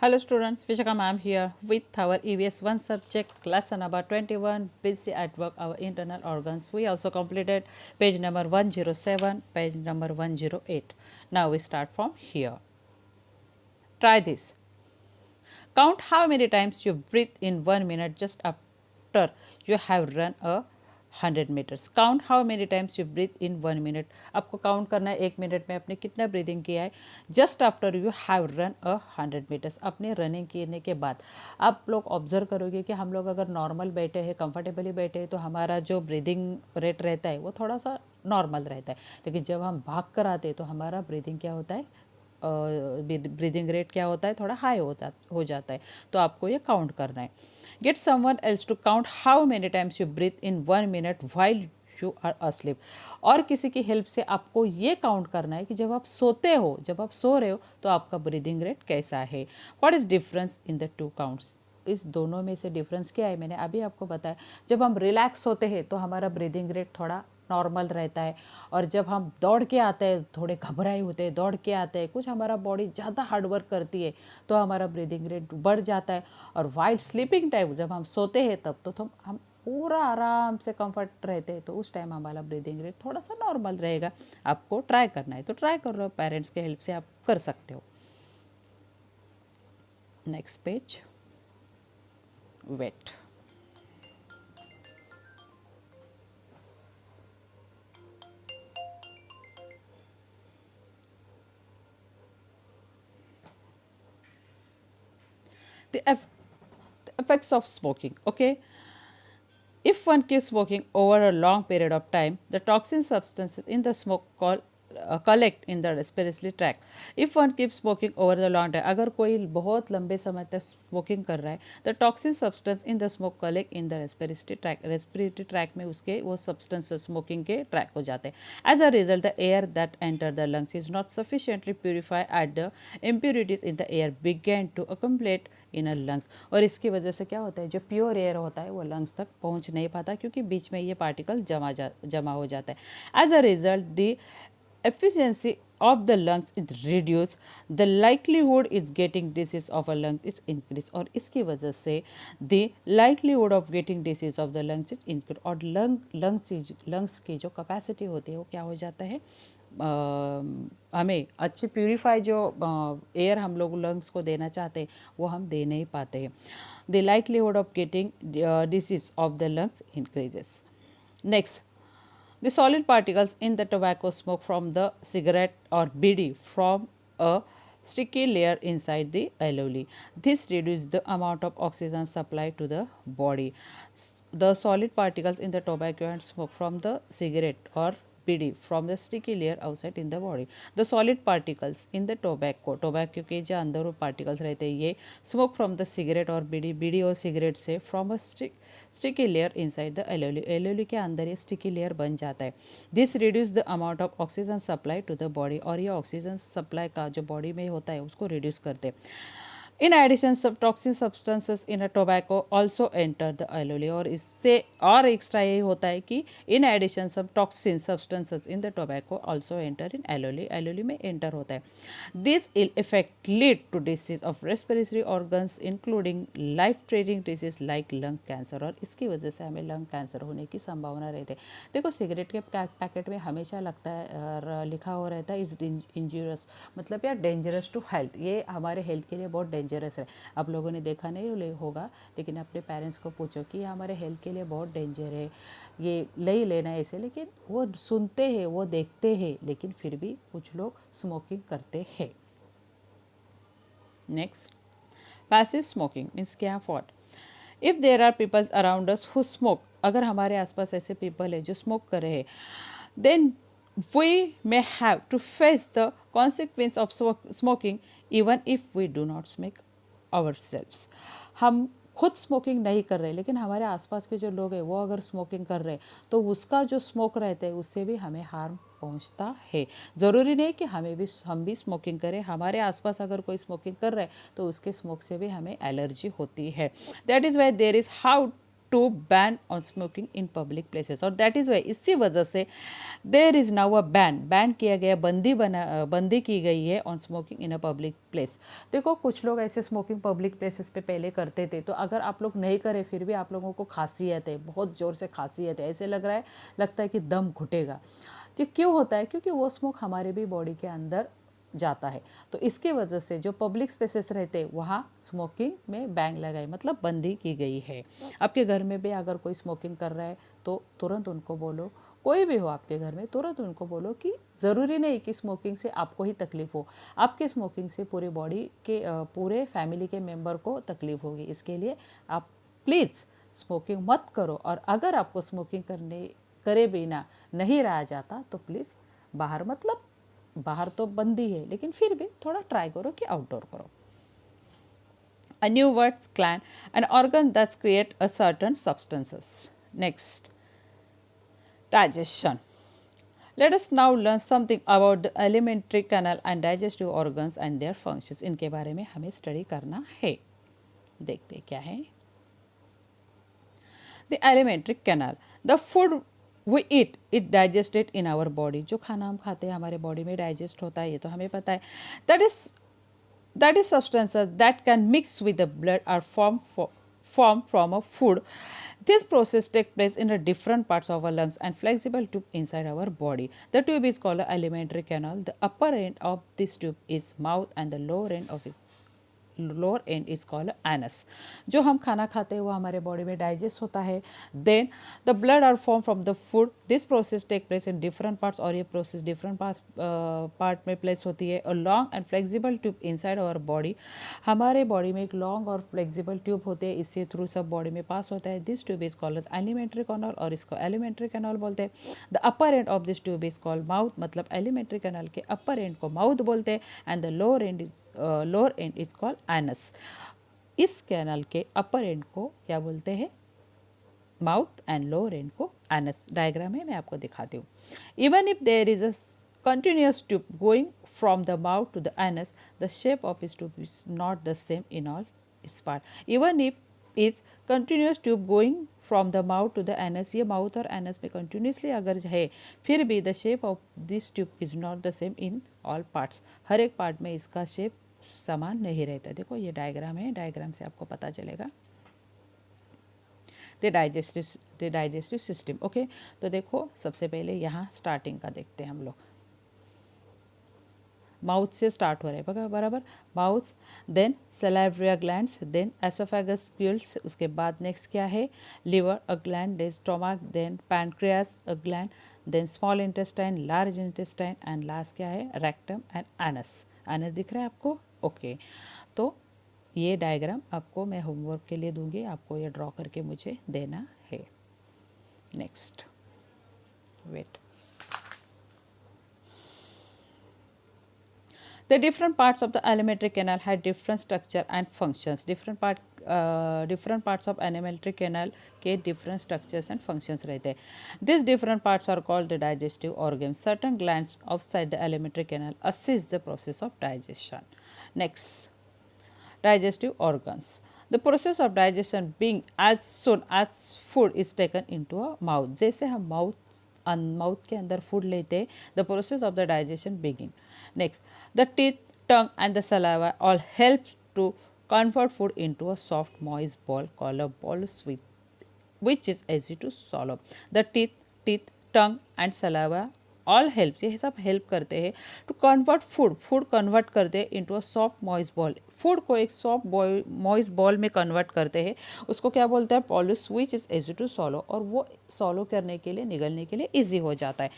Hello students, Vishaka ma'am here with our EVS-1 subject lesson number 21 busy at work our internal organs. We also completed page number 107, page number 108. Now we start from here. Try this. Count how many times you breathe in 1 minute just after you have run a 100 meters. Count how many times you breathe in 1 minute. आपको count करना है 1 minute में आपने कितना breathing किया है just after you have run a 100 metres. अपने running करने के बाद आप लोग ऑब्जर्व करोगे कि हम लोग अगर नॉर्मल बैठे हैं, कंफर्टेबली बैठे हैं, तो हमारा जो ब्रीदिंग रेट रहता है वो थोड़ा सा नॉर्मल रहता है. लेकिन जब हम भाग कर आते हैं तो हमारा ब्रीदिंग क्या होता है, ब्रीदिंग रेट क्या होता है, थोड़ा हाई हो जाता है. तो आपको ये काउंट करना है. Get someone else to count how many times you breathe in 1 minute while you are asleep. और किसी की हेल्प से आपको ये काउंट करना है कि जब आप सोते हो, जब आप सो रहे हो तो आपका ब्रीदिंग रेट कैसा है. What is difference in the two counts. इस दोनों में से डिफरेंस क्या है, मैंने अभी आपको बताया. जब हम रिलैक्स होते हैं तो हमारा ब्रीदिंग रेट थोड़ा नॉर्मल रहता है, और जब हम दौड़ के आते हैं, थोड़े घबराए होते हैं, दौड़ के आते हैं, कुछ हमारा बॉडी ज़्यादा हार्डवर्क करती है तो हमारा ब्रीदिंग रेट बढ़ जाता है. और वाइल्ड स्लीपिंग टाइम, जब हम सोते हैं तब तो हम पूरा आराम से कंफर्ट रहते हैं, तो उस टाइम हमारा ब्रीदिंग रेट थोड़ा सा नॉर्मल रहेगा. आपको ट्राई करना है तो ट्राई कर लो, पेरेंट्स के हेल्प से आप कर सकते हो. Next page. Wait. The effects of smoking. Okay, if one keeps smoking over a long period of time, the toxin substances in the smoke collect in the respiratory tract. If one keeps smoking over the long time, अगर कोई बहुत लंबे समय तक smoking कर रहा है, the toxin substance in the smoke collect in the respiratory tract. respiratory tract में उसके वो substance smoking के track हो जाते हैं. As a result, the air that enter the lungs is not sufficiently purified and the impurities in the air begin to accumulate in lungs. और इसकी वजह से क्या होता है, जो प्योर एयर होता है वो लंग्स तक पहुंच नहीं पाता, क्योंकि बीच में ये पार्टिकल जमा हो जाता है. As a result the efficiency of the lungs is reduced, the likelihood is getting disease of a lung is increased. और इसकी वजह से the likelihood of getting disease of the lungs is increased. और lungs की जो capacity होती है वो क्या हो जाता है, हमें अच्छी प्यूरीफाई जो एयर हम लोग लंग्स को देना चाहते हैं वो हम दे नहीं पाते हैं. The likelihood of getting disease of the lungs increases. Next, the solid particles in the tobacco smoke from the cigarette or bidi from a sticky layer inside the alveoli. This reduces the amount of oxygen supply to the body. The solid particles in the tobacco and smoke from the cigarette or bidi from the sticky layer outside in the body. The solid particles in the tobacco के जो अंदर वो particles रहते हैं, ये smoke from the cigarette और बीड़ी और cigarette से from a sticky layer inside the alveoli. Alveoli के अंदर ये स्टिकी लेयर बन जाता है. This reduce the amount of oxygen supply to the body. और ये ऑक्सीजन सप्लाई का जो बॉडी में होता है उसको रिड्यूस करते हैं. इन एडिशन सब toxin substances in a tobacco also enter the alveoli. और इससे और एक्स्ट्रा ये होता है कि इन एडिशन सब toxin substances in the tobacco also enter in alveoli. Alveoli में एंटर होता है. This ill effect lead to disease of respiratory organs including life threatening disease like lung cancer. और इसकी वजह से हमें लंग कैंसर होने की संभावना रहती है. देखो, सिगरेट के पैकेट में हमेशा लगता है, लिखा हो रहता है इज इंजूरियस, मतलब यार डेंजरस टू हेल्थ. ये हमारे हेल्थ के लिए बहुत डेंजरस है. आप लोगों ने देखा नहीं होगा, लेकिन अपने पेरेंट्स को पूछो कि ये हमारे हेल्थ के लिए बहुत डेंजर है, ये नहीं लेना है ऐसे. लेकिन वो सुनते हैं, वो देखते हैं, लेकिन फिर भी कुछ लोग स्मोकिंग करते हैं. नेक्स्ट, पैसिव स्मोकिंग मीन्स क्या. What if there are peoples around us who smoke. अगर हमारे आसपास ऐसे पीपल है जो स्मोक कर रहे हैं, then we may have to face the consequence of smoking even if we do not smoke ourselves. हम खुद स्मोकिंग नहीं कर रहे, लेकिन हमारे आसपास के जो लोग हैं वो अगर स्मोकिंग कर रहे हैं तो उसका जो स्मोक रहता है उससे भी हमें हार्म पहुंचता है. ज़रूरी नहीं कि हम भी स्मोकिंग करें. हमारे आसपास अगर कोई स्मोकिंग कर रहा है तो उसके स्मोक से भी हमें एलर्जी होती है. That is why there is how to ban on smoking in public places और दैट इज़ वाई इसी वजह से there is now a ban किया गया, बंदी की गई है on smoking in a public place. देखो कुछ लोग ऐसे स्मोकिंग पब्लिक प्लेसेस पे पहले करते थे, तो अगर आप लोग नहीं करें फिर भी आप लोगों को खांसियत है, बहुत ज़ोर से खांसियत है, ऐसे लगता है कि दम घुटेगा। ये क्यों होता है? क्योंकि वो स्मोक हमारे भी बॉडी के अंदर जाता है। तो इसकी वजह से जो पब्लिक स्पेसेस रहते हैं वहाँ स्मोकिंग में बैन लगाई, मतलब बंदी की गई है। आपके घर में भी अगर कोई स्मोकिंग कर रहा है तो तुरंत उनको बोलो, कोई भी हो आपके घर में, तुरंत उनको बोलो कि ज़रूरी नहीं कि स्मोकिंग से आपको ही तकलीफ़ हो, आपके स्मोकिंग से पूरी बॉडी के पूरे फैमिली के मेंबर को तकलीफ़ होगी। इसके लिए आप प्लीज़ स्मोकिंग मत करो, और अगर आपको स्मोकिंग करे बिना नहीं रहा जाता तो प्लीज़ बाहर, मतलब बाहर तो बंदी है लेकिन फिर भी थोड़ा ट्राई करो कि आउटडोर करो। A new word, gland, an organ that create a certain substances. Next, digestion. Let us now learn something about the alimentary canal and digestive organs and their functions. इनके बारे में हमें स्टडी करना है। देखते क्या है। The alimentary canal, the food we eat, it digested in our body. जो खाना हम खाते हैं हमारे बॉडी में डाइजेस्ट होता है, ये तो हमें पता है। That is substances that can mix with the blood or form from a food. This process takes place in the different parts of our lungs and flexible tube inside our body. The tube is called the alimentary canal. The upper end of this tube is mouth and the lower end of its lower end is called anus. जो हम खाना खाते हैं वो हमारे body में digest होता है। Then the blood are form from the food. This process take place in different parts, और ये प्रोसेस डिफरेंट पार्ट में प्लेस होती है। और long and flexible tube inside our body, हमारे बॉडी में एक लॉन्ग और फ्लेक्सिबल ट्यूब होते हैं, इससे थ्रू सब बॉडी में पास होता है। This tube is called alimentary canal, और इसको एलिमेंट्री कैनाल बोलते हैं। The upper end of this tube is called mouth, मतलब एलिमेंट्री कैनाल के अपर एंड को माउथ बोलते हैं। And the lower end is called anus. इस कैनल के अपर एंड को क्या बोलते हैं? माउथ, एंड लोअर एंड को एनस। डायग्राम है, मैं आपको दिखाती हूँ। Even if there is a continuous tube going from the mouth to the anus, the shape of its tube is not the same in all its part. Even if is continuous tube going from the mouth to the anus, ये mouth और anus में continuously अगर है फिर भी the shape of this tube is not the same in all parts. हर एक part में इसका शेप समान नहीं रहता। देखो ये डायग्राम है, डायग्राम से आपको पता चलेगा। The digestive system. ओके, तो देखो सबसे पहले यहाँ स्टार्टिंग का देखते हैं हम लोग। माउथ से स्टार्ट हो रहे हैं बराबर, mouth, then salivary glands, then oesophagus gills, उसके बाद नेक्स्ट क्या है? Liver a gland, then stomach, then pancreas a gland, then small intestine, large intestine, and last क्या है? Rectum and anus. एनस दिख रहा है आपको? ओके, तो ये डायग्राम आपको मैं होमवर्क के लिए दूंगी, आपको ये ड्रॉ करके मुझे देना है। Next, wait. The different parts of the alimentary canal had different structure and functions. Different parts of alimentary canal के different structures and functions रहते हैं. These different parts are called the digestive organs. Certain glands outside the alimentary canal assist the process of digestion. Next, digestive organs. The process of digestion being as soon as food is taken into a mouth. जैसे हम mouth के अंदर food लेते हैं, the process of the digestion begin. Next, the teeth, tongue and the saliva all help to convert food into a soft moist ball called a bolus, which is easy to swallow. The teeth, tongue and saliva all helps, ये सब help करते हैं to convert food convert करते हैं into a soft moist ball. Food को एक soft moist ball में convert करते हैं, उसको क्या बोलते हैं? Bolus, which is easy to swallow, और वो सॉलो करने के लिए, निगलने के लिए इजी हो जाता है।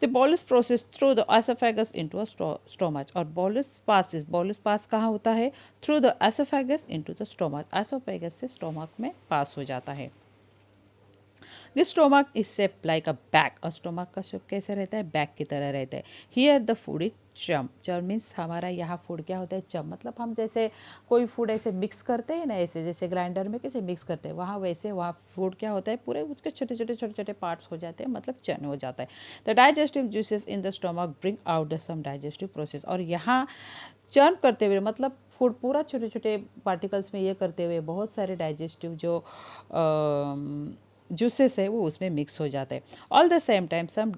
The बॉलिस process through the oesophagus into a stomach, और बॉलिस पास कहाँ होता है? Through the oesophagus into the stomach. Oesophagus से स्टोमक में पास हो जाता है। The stomach is shape like a bag, और स्टोमक का शेप कैसे रहता है? बैग की तरह रहता है। हियर द फूड इज चम मीन्स हमारा यहाँ फूड क्या होता है? चम, मतलब हम जैसे कोई फूड ऐसे मिक्स करते हैं ना, ऐसे जैसे ग्राइंडर में कैसे मिक्स करते हैं, वहाँ फूड क्या होता है? पूरे उसके छोटे छोटे पार्ट्स हो जाते हैं, मतलब चन हो जाता है। The digestive juices in the stomach bring out the some digestive process, और यहाँ चर्न करते हुए, मतलब फूड पूरा छोटे छोटे पार्टिकल्स में ये करते हुए बहुत सारे डाइजेस्टिव जो जूसेस है वो उसमें मिक्स हो जाते हैं. All the same time some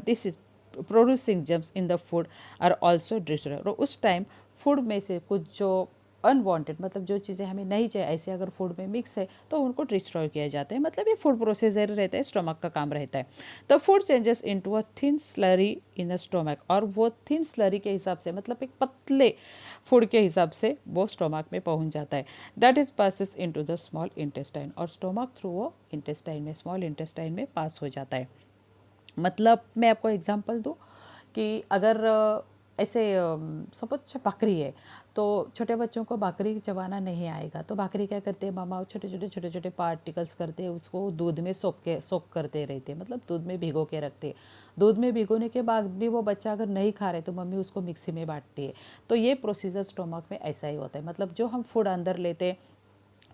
disease producing germs in the food are also destroy. और उस टाइम फूड में से कुछ जो अनवांटेड, मतलब जो चीज़ें हमें नहीं चाहिए ऐसे अगर फूड में मिक्स है तो उनको डिस्ट्रॉय किया जाता है. मतलब ये फूड प्रोसेसर रहता है, स्टोमक का काम रहता है. The food changes into a thin slurry in the stomach. और वो थिन स्लरी के हिसाब से, मतलब एक पतले फूड के हिसाब से वो स्टोमक में पहुंच जाता है. That is passes into the small intestine. और स्टोमक थ्रू वो इंटेस्टाइन में, स्मॉल इंटेस्टाइन में पास हो जाता है. मतलब मैं आपको एग्जांपल दूँ कि अगर ऐसे सपोज बकरी है, तो छोटे बच्चों को बकरी चबाना नहीं आएगा, तो बकरी क्या करते हैं, मामा छोटे छोटे पार्टिकल्स करते हैं, उसको दूध में सोक करते रहते हैं, मतलब दूध में भिगो के रखते हैं. दूध में भिगोने के बाद भी वो बच्चा अगर नहीं खा रहे तो मम्मी उसको मिक्सी में बांटती है. तो ये प्रोसीजर स्टोमक में ऐसा ही होता है. मतलब जो हम फूड अंदर लेते,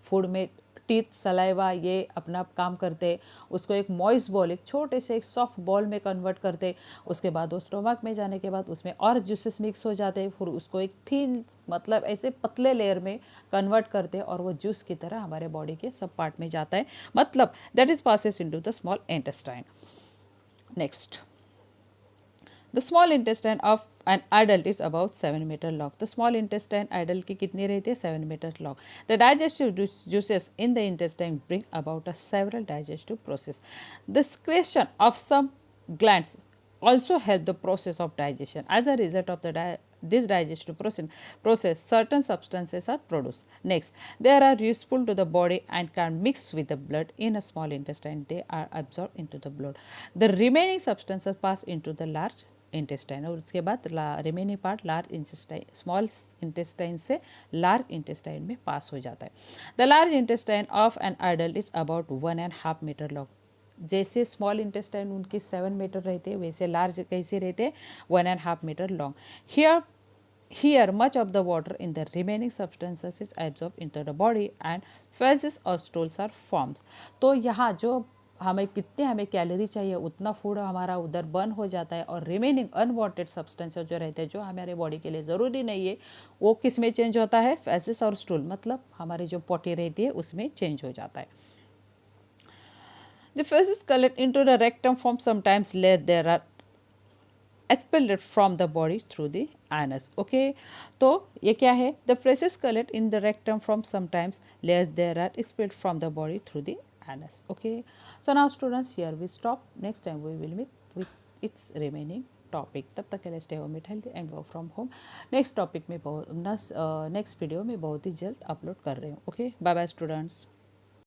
फूड में टीथ सलाइवा ये अपना काम करते, उसको एक मॉइस्ट बॉल, एक छोटे से एक सॉफ्ट बॉल में कन्वर्ट करते. उसके बाद वो स्टोमक में जाने के बाद उसमें और जूसेस मिक्स हो जाते हैं, फिर उसको एक थिन, मतलब ऐसे पतले लेयर में कन्वर्ट करते और वो जूस की तरह हमारे बॉडी के सब पार्ट में जाता है. मतलब that is passes into the small intestine. Next, the small intestine of an adult is about 7 meter long. The small intestine adult की कितनी रहती है, 7 meter long. The digestive juices in the intestine bring about a several digestive process. The secretion of some glands also help the process of digestion. As a result of this digestive process, certain substances are produced. Next, they are useful to the body and can mix with the blood in a small intestine. They are absorbed into the blood. The remaining substances pass into the large intestine. और उसके बाद remaining part large intestine, small intestine से large intestine में pass हो जाता है. The large intestine of an adult is about 1.5 metre long. जैसे small intestine उनके 7 मीटर रहते हैं, वैसे लार्ज कैसे रहते हैं, 1.5 metre long. Here much of the water in the remaining substances is absorbed into the body and feces or stools are forms. तो यहाँ जो हमें कैलोरी चाहिए उतना फूड हमारा उधर बर्न हो जाता है, और रिमेनिंग अनवांटेड सब्सटेंसेस जो रहते हैं जो हमारे बॉडी के लिए ज़रूरी नहीं है वो किस में चेंज होता है, फेसेस और स्टूल, मतलब हमारी जो पोटी रहती है उसमें चेंज हो जाता है. The feces collect into the rectum form sometimes there are expelled from the body through the anus. Okay, तो ये क्या है, the feces collect in the rectum from sometimes layers there are expelled from the body through the anus. Okay, so now students here we stop. Next time we will meet with its remaining topic. तब तक के लिए stay home it healthy and work from home. Next topic में next video में बहुत ही जल्द upload कर रही हूँ. Okay, bye bye students.